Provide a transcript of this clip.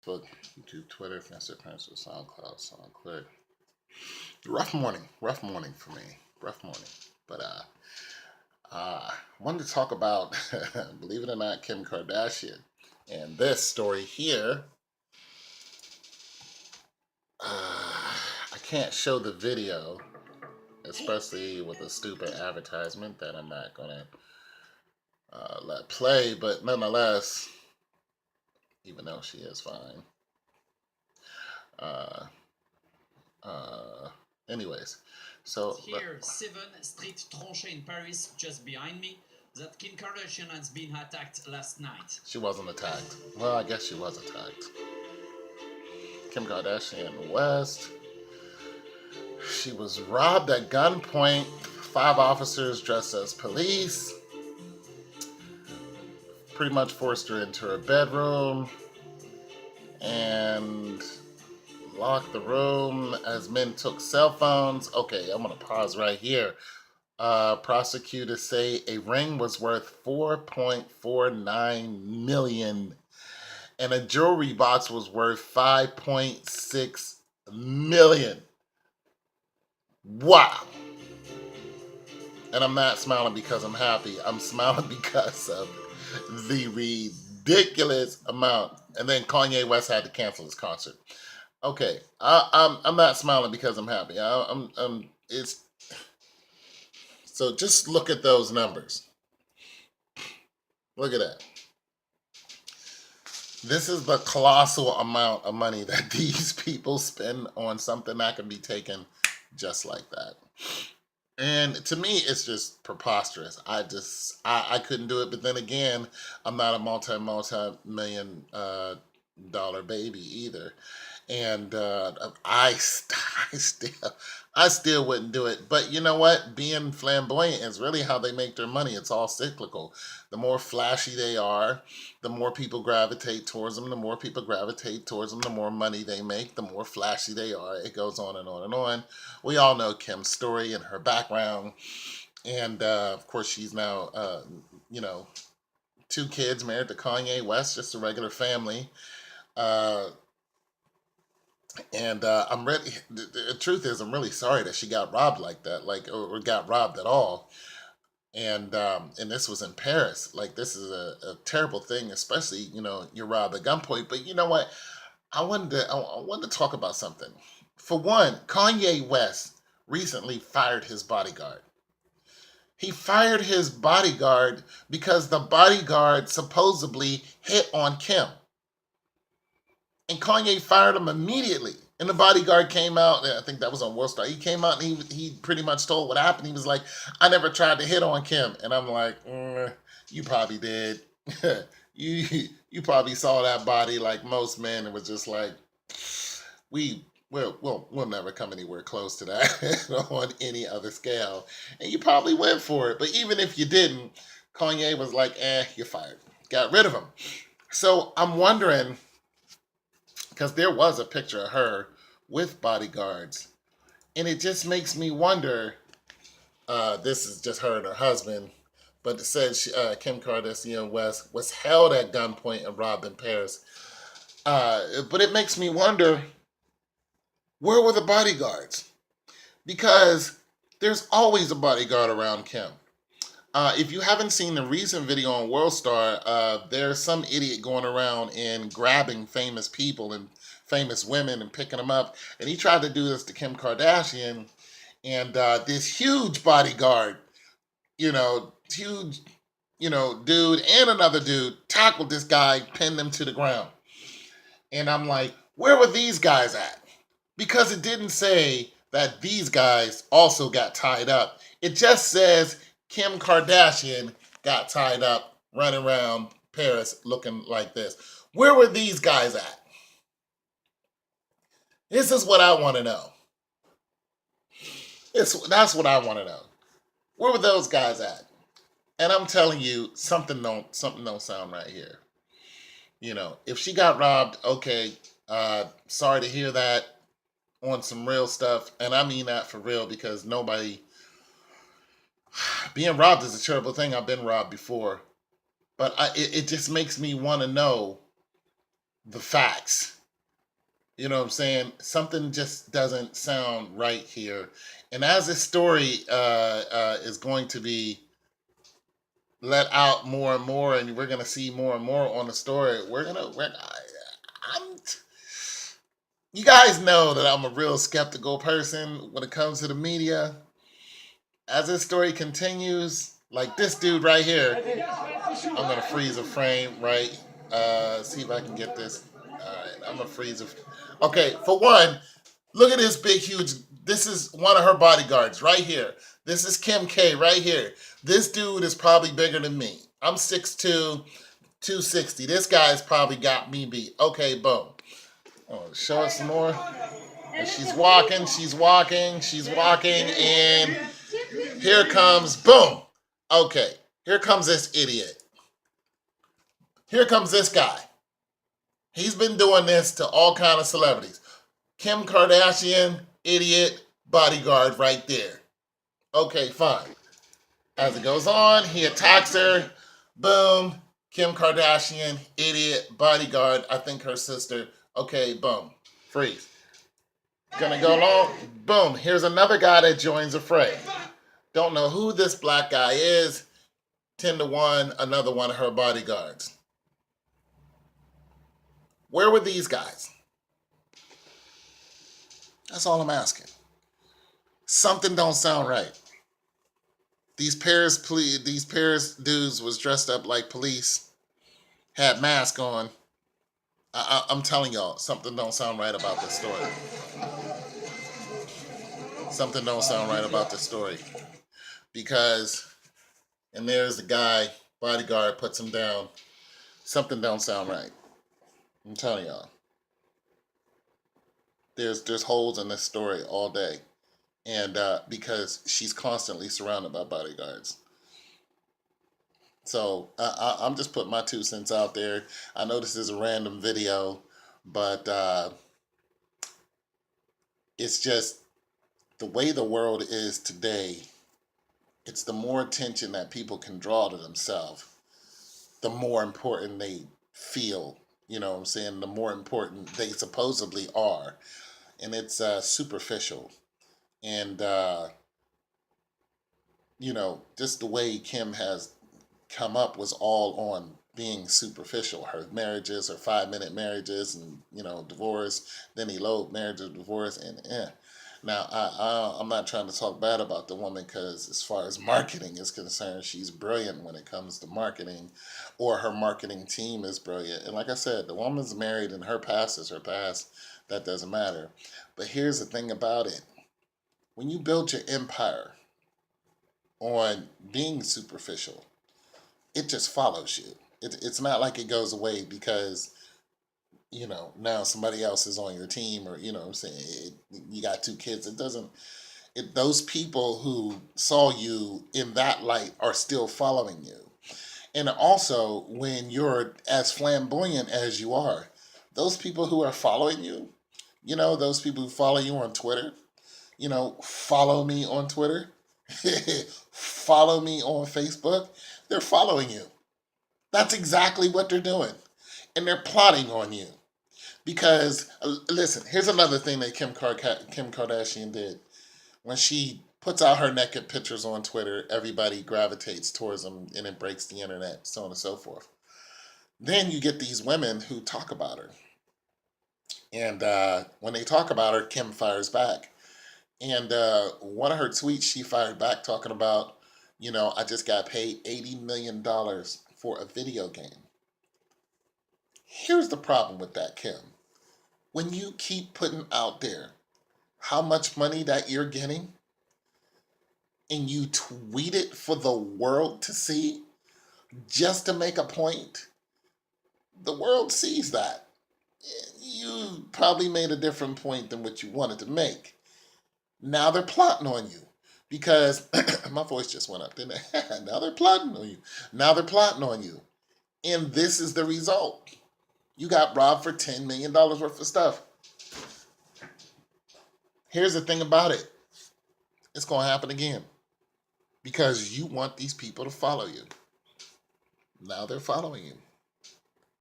Facebook, YouTube, Twitter, Instagram, SoundCloud, SoundClick. Rough morning for me. Rough morning. But wanted to talk about, believe it or not, Kim Kardashian. And this story here, I can't show the video, especially with a stupid advertisement that I'm not gonna let play. But nonetheless, even though she is fine. Uh, anyways, so here, 7th Street Tronchet in Paris, just behind me, that Kim Kardashian has been attacked last night. She wasn't attacked. Well, I guess she was attacked. Kim Kardashian West. She was robbed at gunpoint. 5 officers dressed as police pretty much forced her into her bedroom and locked the room as men took cell phones. Okay, I'm going to pause right here. Prosecutors say a ring was worth $4.49 million and a jewelry box was worth $5.6 million. Wow. And I'm not smiling because I'm happy. I'm smiling because of the ridiculous amount. And then Kanye West had to cancel his concert. Okay, I'm not smiling because I'm happy. It's so just look at those numbers. Look at that. This is the colossal amount of money that these people spend on something that can be taken just like that. And to me, it's just preposterous. I couldn't do it. But then again, I'm not a multi-million dollar baby either. And I still wouldn't do it. But you know what? Being flamboyant is really how they make their money. It's all cyclical. The more flashy they are, the more people gravitate towards them. The more people gravitate towards them, the more money they make, the more flashy they are. It goes on and on and on. We all know Kim's story and her background. And of course, she's now, 2 kids married to Kanye West, just a regular family. And I'm ready. The truth is, I'm really sorry that she got robbed like that, or got robbed at all. And this was in Paris. Like, this is a terrible thing, especially you're robbed at gunpoint. But you know what? I wanted to talk about something. For one, Kanye West recently fired his bodyguard. He fired his bodyguard because the bodyguard supposedly hit on Kim. And Kanye fired him immediately. And the bodyguard came out. I think that was on World Star. He came out and he pretty much told what happened. He was like, "I never tried to hit on Kim." And I'm like, "You probably did. you probably saw that body like most men. It was just like, we'll never come anywhere close to that on any other scale. And you probably went for it. But even if you didn't, Kanye was like, you're fired. Got rid of him. So I'm wondering, because there was a picture of her with bodyguards, and it just makes me wonder. This is just her and her husband, but it says Kim Kardashian West was held at gunpoint and robbed in Paris. But it makes me wonder, where were the bodyguards? Because there's always a bodyguard around Kim. If you haven't seen the recent video on World Star, there's some idiot going around and grabbing famous people and famous women and picking them up. And he tried to do this to Kim Kardashian. And this huge bodyguard, huge, dude and another dude tackled this guy, pinned him to the ground. And I'm like, where were these guys at? Because it didn't say that these guys also got tied up. It just says Kim Kardashian got tied up, running around Paris looking like this. Where were these guys at? This is what I want to know. That's what I want to know. Where were those guys at? And I'm telling you, something don't sound right here. If she got robbed, okay, sorry to hear that, on some real stuff. And I mean that for real, because being robbed is a terrible thing. I've been robbed before. But it just makes me want to know the facts. You know what I'm saying? Something just doesn't sound right here. And as this story is going to be let out more and more, and we're gonna see more and more on the story, I'm. You guys know that I'm a real skeptical person when it comes to the media. As this story continues, like this dude right here, I'm gonna freeze a frame, right? See if I can get this. All right, I'm gonna freeze a. Okay, for one, look at this big, huge. This is one of her bodyguards right here. This is Kim K right here. This dude is probably bigger than me. I'm 6'2", 260. This guy's probably got me beat. Okay, boom. Oh, show us some more. And she's walking, she's walking, she's walking, and here comes, boom. Okay, here comes this idiot. Here comes this guy. He's been doing this to all kind of celebrities. Kim Kardashian, idiot, bodyguard right there. Okay, fine. As it goes on, he attacks her. Boom. Kim Kardashian, idiot, bodyguard. I think her sister. Okay, boom. Freeze. Gonna go long. Boom. Here's another guy that joins the fray. Don't know who this black guy is. 10-1, another one of her bodyguards. Where were these guys? That's all I'm asking. Something don't sound right. These Paris dudes was dressed up like police, had masks on. I'm telling y'all, something don't sound right about this story. Something don't sound right about this story. Because, and there's the guy, bodyguard puts him down. Something don't sound right. I'm telling y'all. There's holes in this story all day. And because she's constantly surrounded by bodyguards. So I'm just putting my 2 cents out there. I know this is a random video, but it's just the way the world is today. It's the more attention that people can draw to themselves, the more important they feel. You know what I'm saying? The more important they supposedly are. And it's superficial. And, just the way Kim has come up was all on being superficial. Her marriages, her 5-minute marriages, and divorce, then elope, marriages, divorce, and Now I'm not trying to talk bad about the woman because as far as marketing is concerned, she's brilliant when it comes to marketing, or her marketing team is brilliant. And like I said, the woman's married and her past is her past. That doesn't matter. But here's the thing about it: when you build your empire on being superficial, it just follows you. It's not like it goes away because, now somebody else is on your team, or, what I'm saying, you got 2 kids. It doesn't, those people who saw you in that light are still following you. And also, when you're as flamboyant as you are, those people who are following you, those people who follow you on Twitter, follow me on Twitter, follow me on Facebook, they're following you. That's exactly what they're doing. And they're plotting on you. Because, listen, here's another thing that Kim Kardashian did. When she puts out her naked pictures on Twitter, everybody gravitates towards them and it breaks the internet, so on and so forth. Then you get these women who talk about her. And when they talk about her, Kim fires back. And one of her tweets, she fired back talking about, I just got paid $80 million for a video game. Here's the problem with that, Kim. When you keep putting out there how much money that you're getting, and you tweet it for the world to see just to make a point, the world sees that. You probably made a different point than what you wanted to make. Now they're plotting on you because my voice just went up, didn't it? Now they're plotting on you. Now they're plotting on you. And this is the result. You got robbed for $10 million worth of stuff. Here's the thing about it. It's going to happen again. Because you want these people to follow you. Now they're following you.